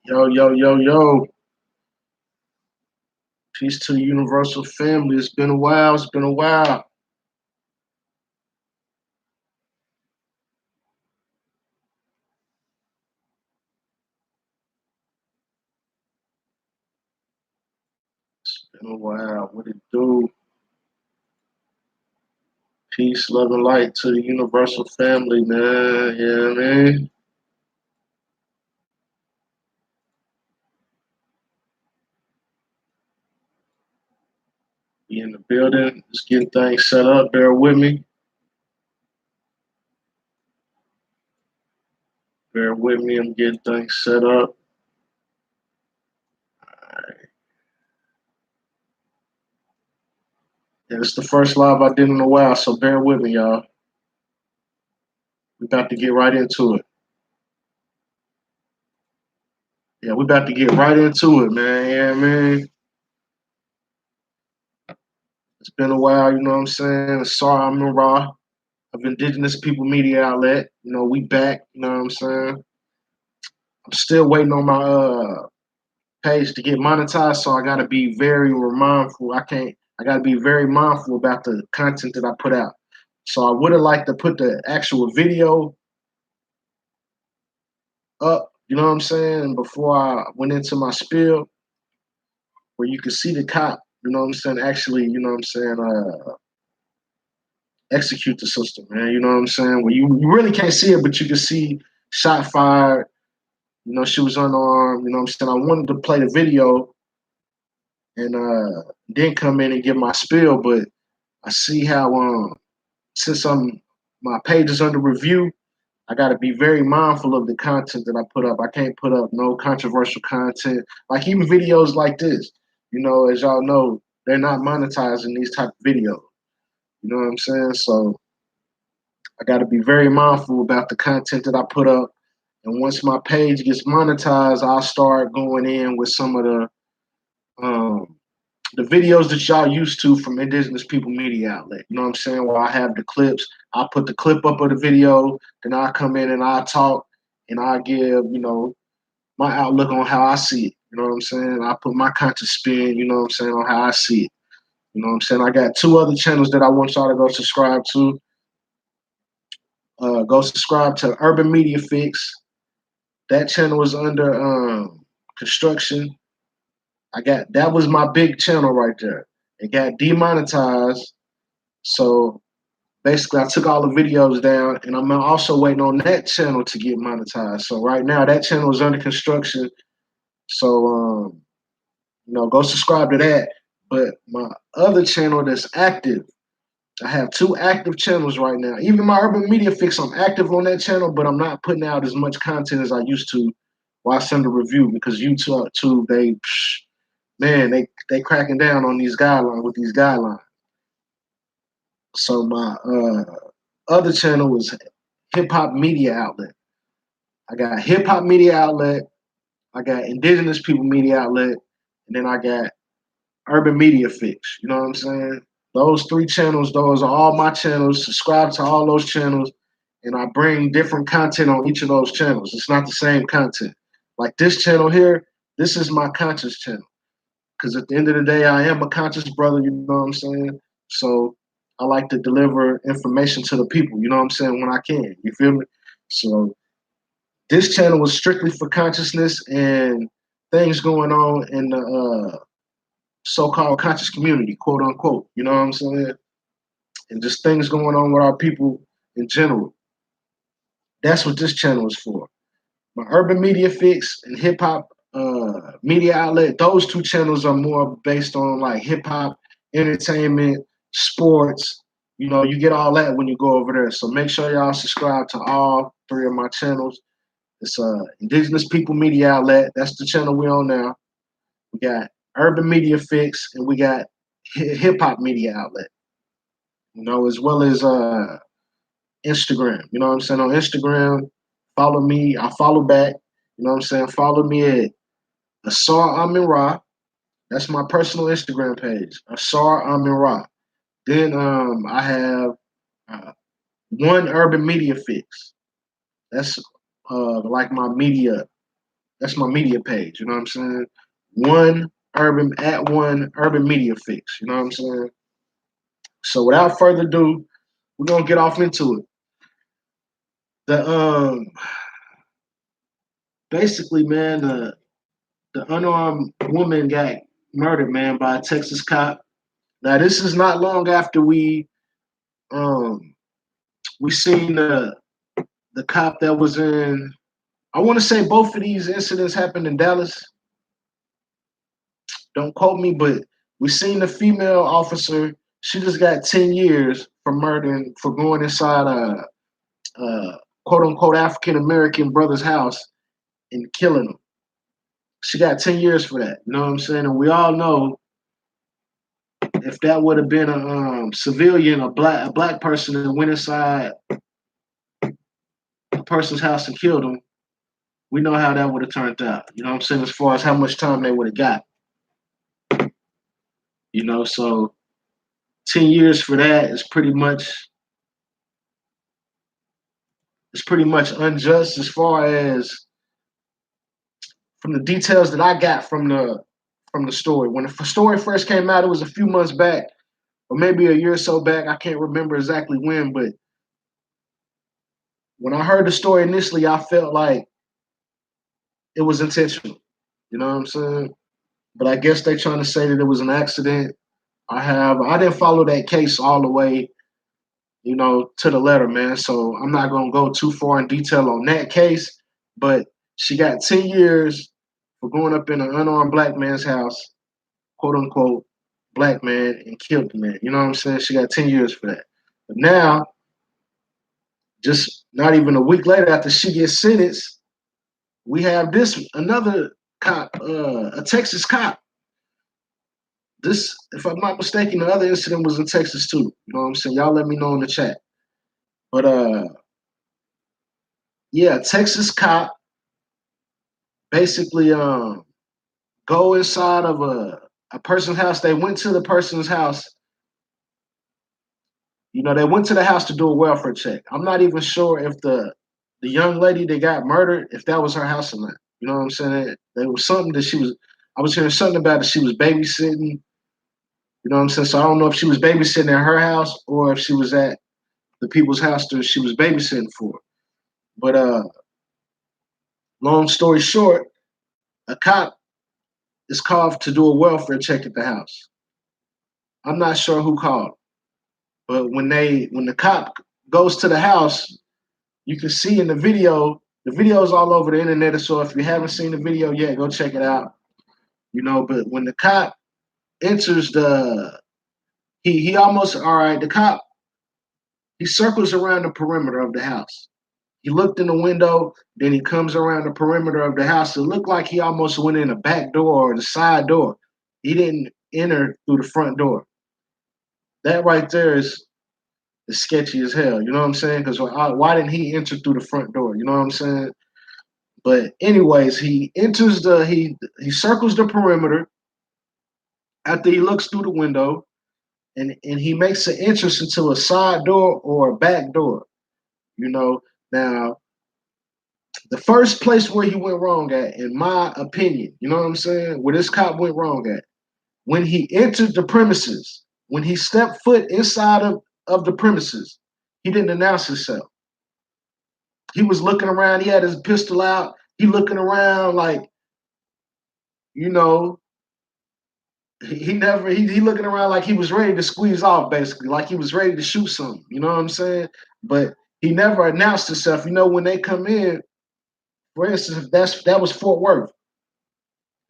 Yo, yo, yo, yo. Peace to the universal family. It's been a while. It's been a while. It's been a while. What it do? Peace, love, and light to the universal family, man. Yeah, man. We in the building. Just getting things set up. Bear with me. Bear with me. I'm getting things set up. Yeah, it's the first live I did in a while, so bear with me, y'all. We about to get right into it. Yeah, we about to get right into it, man. Yeah, man. It's been a while, you know what I'm saying? Sorry, I'm in raw. Of Indigenous People Media Outlet. We back. You know what I'm saying? I'm still waiting on my page to get monetized, so I gotta be very mindful. I can't. I gotta be very mindful about the content that I put out. So I would have liked to put the actual video up. You know what I'm saying? Before I went into my spiel, where you could see the cop. You know what I'm saying? Actually, you know what I'm saying? Execute the system, man. You know what I'm saying? Where you really can't see it, but you can see shot fired. She was unarmed. You know what I'm saying? I wanted to play the video and then come in and give my spiel, but I see how since my page is under review, I got to be very mindful of the content that I put up. I can't put up no controversial content, like even videos like this. As y'all know, they're not monetizing these type of videos. You know what I'm saying? So I got to be very mindful about the content that I put up. And once my page gets monetized, I'll start going in with some of um, the videos that y'all used to from Indigenous People Media Outlet. You know what I'm saying? Where I have the clips, I'll put the clip up of the video, then I'll come in and I'll talk and I'll give, my outlook on how I see it. You know what I'm saying? I put my conscious spin, you know what I'm saying, on how I see it. You know what I'm saying? I got two other channels that I want y'all to go subscribe to. Go subscribe to Urban Media Fix. That channel is under construction. That was my big channel right there. It got demonetized. So basically I took all the videos down and I'm also waiting on that channel to get monetized. So right now that channel is under construction. So go subscribe to that. But my other channel that's active, I have two active channels right now. Even my Urban Media Fix, I'm active on that channel, but I'm not putting out as much content as I used to while I send a review because YouTube, they cracking down on these guidelines with these guidelines. So my other channel was Hip Hop Media Outlet. I got Hip Hop Media Outlet, I got Indigenous People Media Outlet, and then I got Urban Media Fix. You know what I'm saying? Those three channels, those are all my channels. Subscribe to all those channels, and I bring different content on each of those channels. It's not the same content. Like this channel here, this is my conscious channel. Because at the end of the day, I am a conscious brother, you know what I'm saying? So I like to deliver information to the people, you know what I'm saying, when I can. You feel me? So this channel was strictly for consciousness and things going on in the so-called conscious community, quote unquote. You know what I'm saying? And just things going on with our people in general. That's what this channel is for. My Urban Media Fix and Hip Hop Media Outlet, those two channels are more based on like hip hop, entertainment, sports. You get all that when you go over there. So make sure y'all subscribe to all three of my channels. It's Indigenous People Media Outlet. That's the channel we're on now. We got Urban Media Fix and we got Hip Hop Media Outlet. As well as Instagram. You know what I'm saying? On Instagram, follow me. I follow back. You know what I'm saying? Follow me at Asar Amin Ra. That's my personal Instagram page. Asar Amin Ra. Then I have uh, One Urban Media Fix. That's like my media That's my media page. You know what I'm saying? One urban media fix. You know what I'm saying? So without further ado, we're gonna get off into it. The basically, man, the unarmed woman got murdered, man, by a Texas cop. Now this is not long after um we seen the cop that was in. I want to say both of these incidents happened in Dallas. Don't quote me, but we seen the female officer. She just got 10 years for murdering, for going inside a quote unquote African American brother's house and killing him. She got 10 years for that. You know what I'm saying? And we all know if that would have been a civilian, a black person that went inside a person's house and killed him, we know how that would have turned out. You know what I'm saying? As far as how much time they would have got. So 10 years for that is pretty much unjust as far as from the details that I got from the story. When the story first came out, it was a few months back, or maybe a year or so back. I can't remember exactly when, but when I heard the story initially, I felt like it was intentional. You know what I'm saying? But I guess they trying to say that it was an accident. I didn't follow that case all the way, to the letter, man. So I'm not gonna go too far in detail on that case. But she got 10 years for going up in an unarmed black man's house, quote unquote, black man, and killed the man. You know what I'm saying? She got 10 years for that. But now, just not even a week later, after she gets sentenced, we have this another cop, a Texas cop. This, if I'm not mistaken, the other incident was in Texas too. You know what I'm saying? Y'all let me know in the chat. But yeah, Texas cop basically go inside of a person's house. They went to the person's house. They went to the house to do a welfare check. I'm not even sure if the young lady that got murdered, if that was her house or not. You know what I'm saying? There was something that I was hearing something about that she was babysitting. You know what I'm saying? So I don't know if she was babysitting at her house or if she was at the people's house that she was babysitting for. But long story short, a cop is called to do a welfare check at the house. I'm not sure who called, but when the cop goes to the house, you can see in the video. The video is all over the internet, so if you haven't seen the video yet, go check it out. But when the cop enters he almost all right. The cop he circles around the perimeter of the house. He looked in the window, then he comes around the perimeter of the house. It looked like he almost went in the back door or the side door. He didn't enter through the front door. That right there is sketchy as hell. You know what I'm saying? Because why didn't he enter through the front door? You know what I'm saying? But anyways, he enters he circles the perimeter after he looks through the window, and he makes an entrance into a side door or a back door. Now the first place where he went wrong at, in my opinion, you know what I'm saying, where this cop went wrong at, when he entered the premises, when he stepped foot inside of the premises, he didn't announce himself. He was looking around. He had his pistol out. He looking around like, you know, he never he looking around like he was ready to squeeze off, basically, like he was ready to shoot something. You know what I'm saying? But he never announced himself. When they come in, for instance, if that was Fort Worth,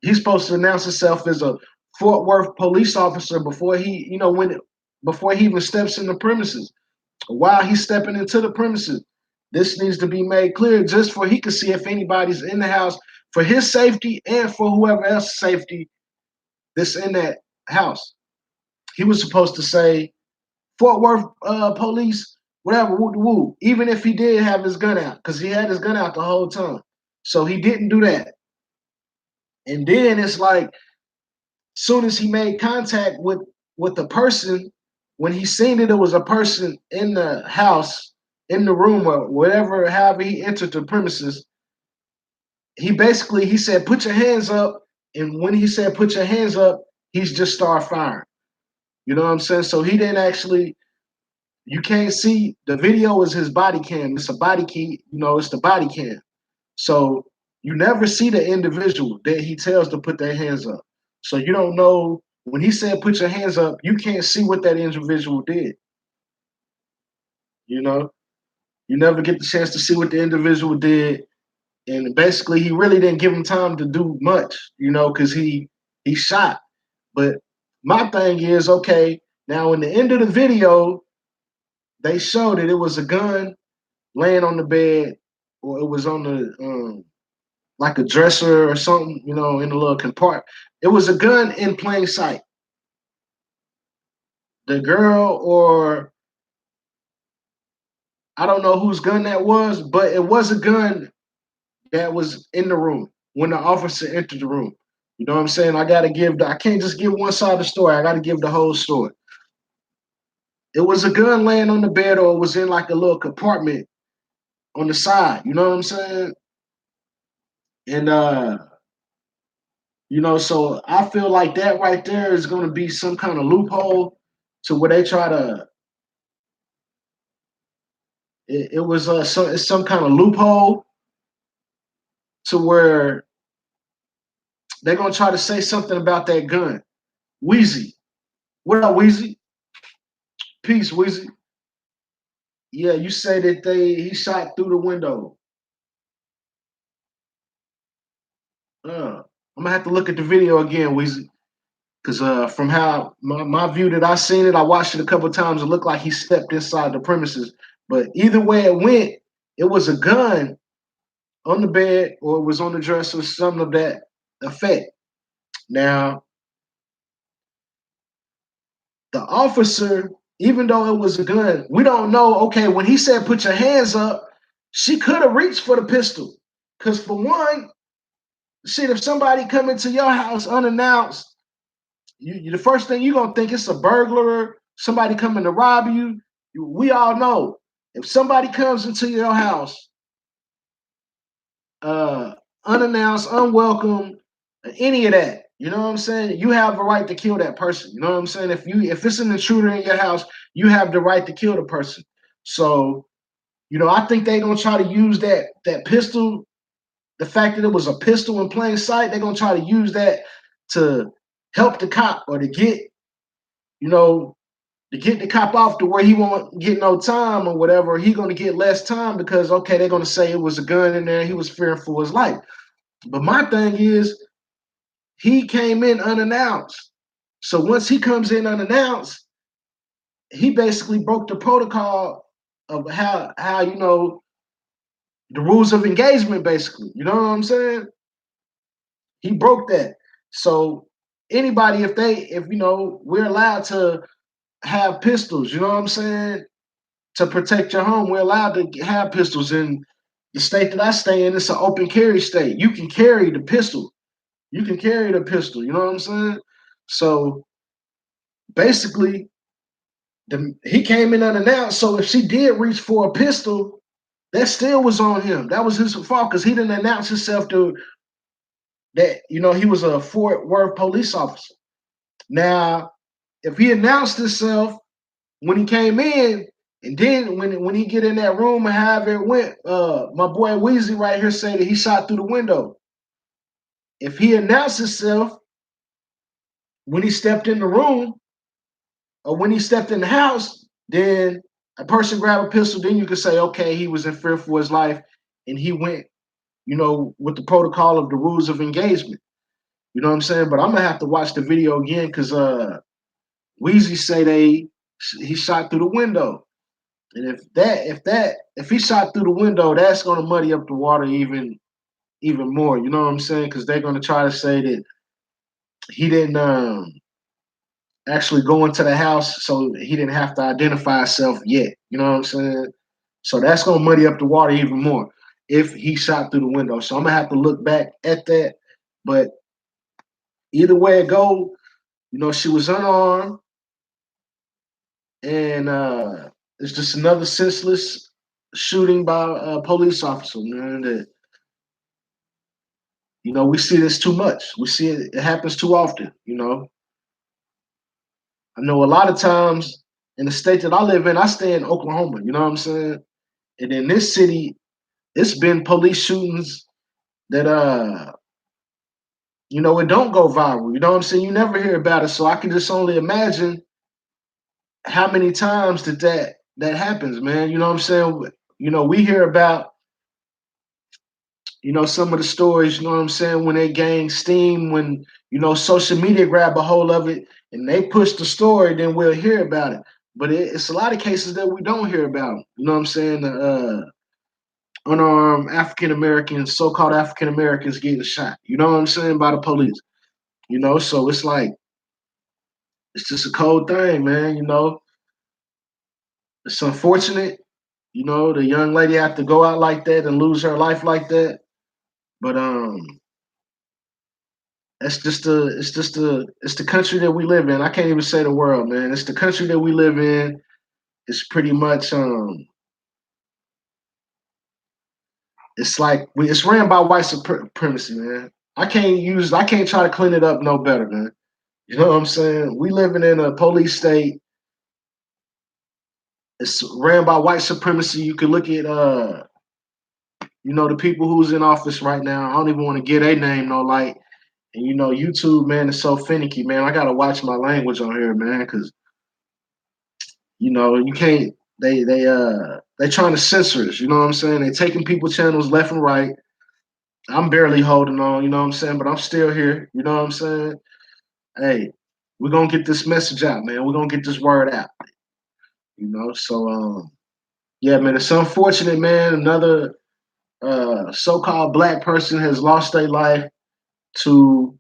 he's supposed to announce himself as a Fort Worth police officer before he even steps in the premises. While he's stepping into the premises, this needs to be made clear just for he can see if anybody's in the house for his safety and for whoever else's safety that's in that house. He was supposed to say Fort Worth police, whatever, woo woo. Even if he did have his gun out, because he had his gun out the whole time. So he didn't do that. And then it's like, soon as he made contact with the person, when he seen that it was a person in the house, in the room, or whatever, however he entered the premises, he said, put your hands up. And when he said, put your hands up, he's just started firing. You know what I'm saying? So he didn't actually, you can't see the video is his body cam. It's a body key, it's the body cam. So you never see the individual that he tells to put their hands up. So you don't know when he said put your hands up, you can't see what that individual did. You know, you never get the chance to see what the individual did. And basically he really didn't give him time to do much, because he shot. But my thing is, okay, now in the end of the video, they showed that it was a gun laying on the bed, or it was on the like a dresser or something, in a little compartment. It was a gun in plain sight. The girl, or I don't know whose gun that was, but it was a gun that was in the room when the officer entered the room. You know what I'm saying? I can't just give one side of the story. I got to give the whole story. It was a gun laying on the bed, or it was in like a little compartment on the side. You know what I'm saying? And so I feel like that right there is going to be some kind of loophole to where they try to. It was some kind of loophole to where they're gonna try to say something about that gun. Wheezy, what up, Wheezy? Peace, Wheezy. Yeah, you say that he shot through the window. I'm gonna have to look at the video again, Wheezy. Because from how my view that I seen it, I watched it a couple of times. It looked like he stepped inside the premises. But either way it went, it was a gun on the bed, or it was on the dresser, something of that effect. Now, the officer, even though it was a gun, we don't know. Okay, when he said put your hands up, she could have reached for the pistol. Because for one, shit, if somebody come into your house unannounced, the first thing you're gonna think it's a burglar, somebody coming to rob you. We all know if somebody comes into your house uh, unannounced, unwelcome, any of that, you know what I'm saying? You have a right to kill that person. You know what I'm saying? If it's an intruder in your house, you have the right to kill the person. So, I think they're gonna try to use that pistol, the fact that it was a pistol in plain sight, they're gonna try to use that to help the cop, or you know, to get the cop off to where he won't get no time or whatever. He gonna get less time because okay, they're gonna say it was a gun in there. He was fearing for his life. But my thing is, he came in unannounced. So once he comes in unannounced, he basically broke the protocol of how the rules of engagement. Basically, you know what I'm saying? He broke that. So anybody, if we're allowed to have pistols, you know what I'm saying, to protect your home. We're allowed to have pistols in the state that I stay in. It's an open carry state. You can carry the pistol. You can carry the pistol. You know what I'm saying? So basically, he came in unannounced. So if she did reach for a pistol, that still was on him. That was his fault because he didn't announce himself to that. He was a Fort Worth police officer. Now, if he announced himself when he came in, and then when he get in that room and however it went, my boy Weezy right here say that he shot through the window. If he announced himself when he stepped in the room or when he stepped in the house, then a person grab a pistol, then you could say, okay, he was in fear for his life and he went, with the protocol of the rules of engagement. You know what I'm saying? But I'm gonna have to watch the video again because Weezy say he shot through the window. And if he shot through the window, that's gonna muddy up the water even more. You know what I'm saying? Because they're gonna try to say that he didn't actually go into the house, so he didn't have to identify himself yet. You know what I'm saying? So that's gonna muddy up the water even more if he shot through the window. So I'm gonna have to look back at that. But either way it go, she was unarmed, and it's just another senseless shooting by a police officer, man. That We see this too much. We see it happens too often. I know a lot of times in the state that I live in, I stay in Oklahoma. You know what I'm saying? And in this city, it's been police shootings that it don't go viral. You know what I'm saying? You never hear about it. So I can just only imagine how many times that happens, man. You know what I'm saying? We hear about, some of the stories, you know what I'm saying, when they gain steam, when, social media grab a hold of it and they push the story, then we'll hear about it. But it's a lot of cases that we don't hear about. You know what I'm saying? The unarmed African Americans, so-called African Americans getting shot. You know what I'm saying? By the police. So it's like it's just a cold thing, man. It's unfortunate. The young lady had to go out like that and lose her life like that. But it's the country that we live in. I can't even say the world, man. It's the country that we live in. It's pretty much it's like it's ran by white supremacy, man. I can't try to clean it up no better, man. You know what I'm saying? We living in a police state. It's ran by white supremacy. You can look at the people who's in office right now. I don't even want to get a name no light. And YouTube, man, is so finicky, man. I gotta watch my language on here, man, because you can't. They trying to censor us. You know what I'm saying? They taking people channels left and right. I'm barely holding on. You know what I'm saying? But I'm still here. You know what I'm saying? Hey, we're gonna get this message out, man. We're gonna get this word out. So yeah, man, it's unfortunate, man. Another so-called black person has lost their life to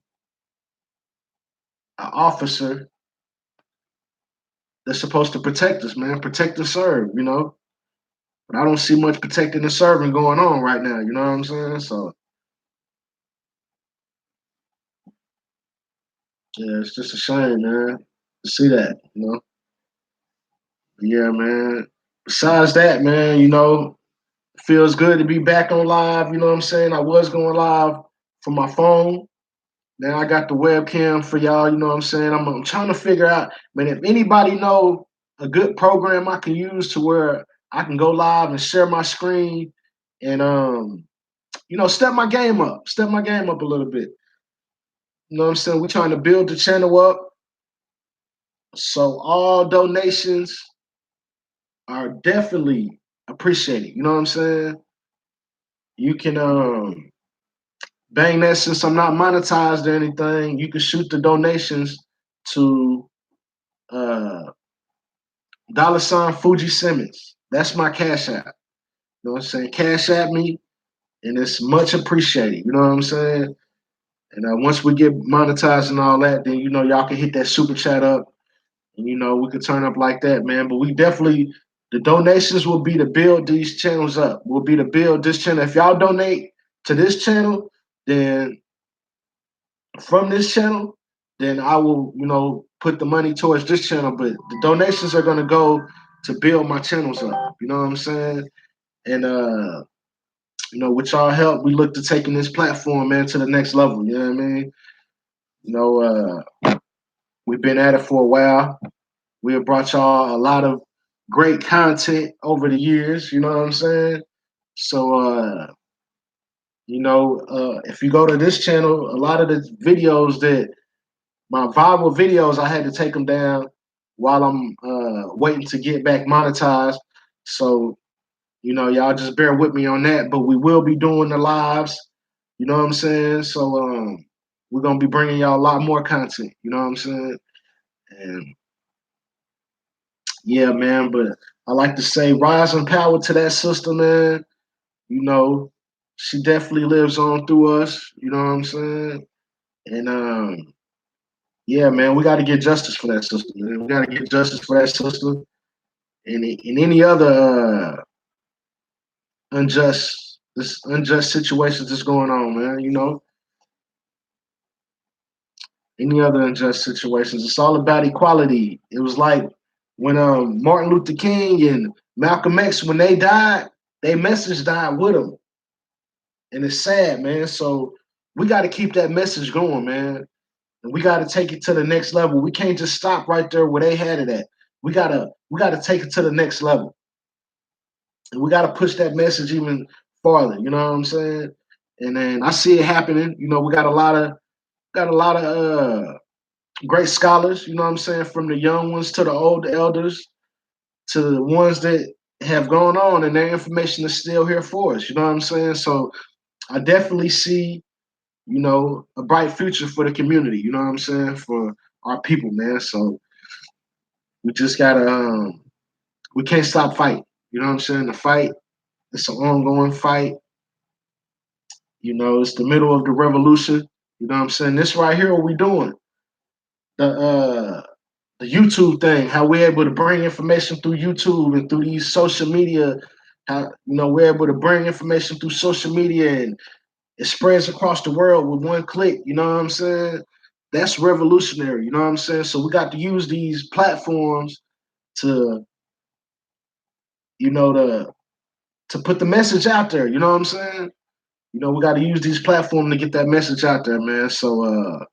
an officer that's supposed to protect us, man. Protect and serve. But I don't see much protecting and serving going on right now. You know what I'm saying? So yeah, it's just a shame, man, to see that. But yeah, man. Besides that, man, feels good to be back on live. You know what I'm saying? I was going live from my phone. Now I got the webcam for y'all. You know what I'm saying? I'm trying to figure out, man, if anybody know a good program I can use to where I can go live and share my screen and step my game up a little bit. You know what I'm saying? We're trying to build the channel up. So all donations are definitely appreciated. You know what I'm saying? You can bang that since I'm not monetized or anything. You can shoot the donations to $ Fuji Simmons. That's my cash app. You know what I'm saying? Cash at me, and it's much appreciated. You know what I'm saying? And once we get monetized and all that, then y'all can hit that super chat up, and we could turn up like that, man. But we definitely the donations will be to build these channels up. Will be to build this channel. If y'all donate to this channel, then from this channel, then I will, put the money towards this channel. But the donations are gonna go to build my channels up. You know what I'm saying? And with y'all help, we look to taking this platform, man, to the next level. You know what I mean? You know, we've been at it for a while. We have brought y'all a lot of great content over the years. You know what I'm saying? So, if you go to this channel, a lot of the videos that my viral videos, I had to take them down while I'm waiting to get back monetized. So, y'all just bear with me on that. But we will be doing the lives. You know what I'm saying? So, we're gonna be bringing y'all a lot more content. You know what I'm saying? And yeah, man. But I like to say, rise and power to that sister, man. You know, she definitely lives on through us. You know what I'm saying? And yeah, man, we got to get justice for that sister, man. We got to get justice for that sister, and any other unjust situations that's going on, man. Any other unjust situations. It's all about equality. It was like when Martin Luther King and Malcolm X, when they died, their message died with them, and it's sad, man. So we got to keep that message going, man. And we got to take it to the next level. We can't just stop right there where they had it at. We gotta take it to the next level, and we gotta push that message even farther. You know what I'm saying? And then I see it happening. You know, we got a lot of great scholars. You know what I'm saying? From the young ones to the old elders to the ones that have gone on, and their information is still here for us. You know what I'm saying? So I definitely see, a bright future for the community. You know what I'm saying? For our people, man. So we just gotta, we can't stop fighting. You know what I'm saying? The fight, it's an ongoing fight. It's the middle of the revolution. You know what I'm saying? This right here, what we doing? The YouTube thing, how we're able to bring information through YouTube and through these social media. How we're able to bring information through social media and it spreads across the world with one click. You know what I'm saying? That's revolutionary. You know what I'm saying? So we got to use these platforms to, you know, to to put the message out there. You know what I'm saying? We got to use these platforms to get that message out there, man. So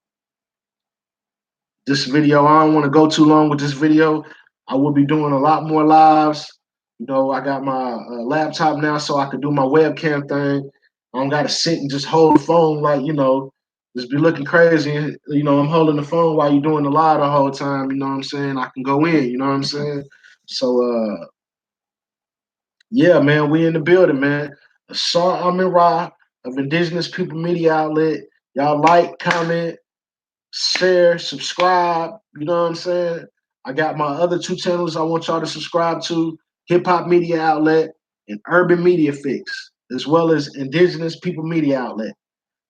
this video, I don't want to go too long with this video. I will be doing a lot more lives. I got my laptop now, so I can do my webcam thing. I don't got to sit and just hold the phone like, just be looking crazy. I'm holding the phone while you're doing the live the whole time. You know what I'm saying? I can go in. You know what I'm saying? So, yeah, man, we in the building, man. Asar Amin Ra of Indigenous People Media Outlet. Y'all like, comment, share, subscribe. You know what I'm saying? I got my other two channels I want y'all to subscribe to: Hip Hop Media Outlet and Urban Media Fix, as well as Indigenous People Media Outlet.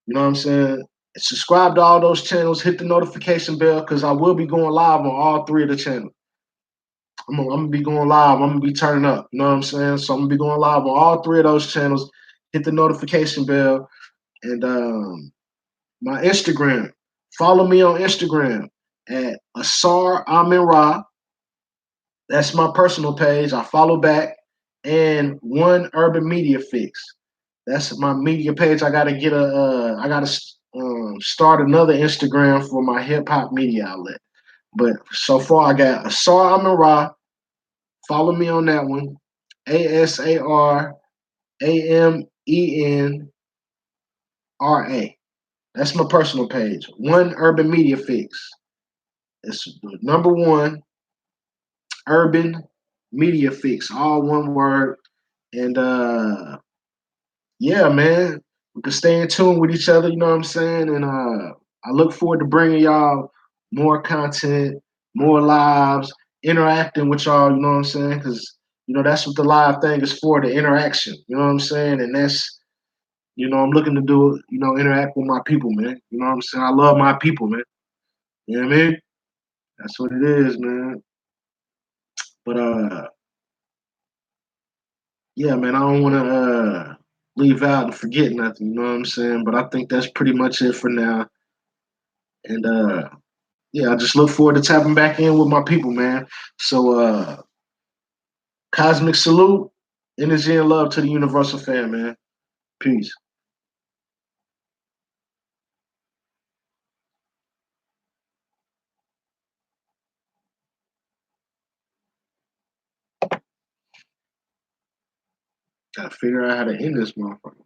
You know what I'm saying? Subscribe to all those channels. Hit the notification bell because I will be going live on all three of the channels. I'm gonna be going live. I'm gonna be turning up. You know what I'm saying? So I'm gonna be going live on all three of those channels. Hit the notification bell and my Instagram. Follow me on Instagram at Asar Amin Ra. That's my personal page. I follow back. And One Urban Media Fix. That's my media page. I gotta get I gotta start another Instagram for my hip hop media outlet. But so far, I got Asar Amin Ra. Follow me on that one. ASARAMENRA. That's my personal page. One Urban Media Fix. It's the number one Urban Media Fix. All one word. And yeah, man, we can stay in tune with each other. You know what I'm saying? And I look forward to bringing y'all more content, more lives, interacting with y'all. You know what I'm saying? Because that's what the live thing is for, the interaction. You know what I'm saying? And that's I'm looking to do interact with my people, man. You know what I'm saying? I love my people, man. You know what I mean? That's what it is, man. But yeah, man, I don't want to leave out and forget nothing. You know what I'm saying? But I think that's pretty much it for now. And yeah, I just look forward to tapping back in with my people, man. So cosmic salute, energy and love to the universal fan, man. Peace. Gotta figure out how to end this motherfucker.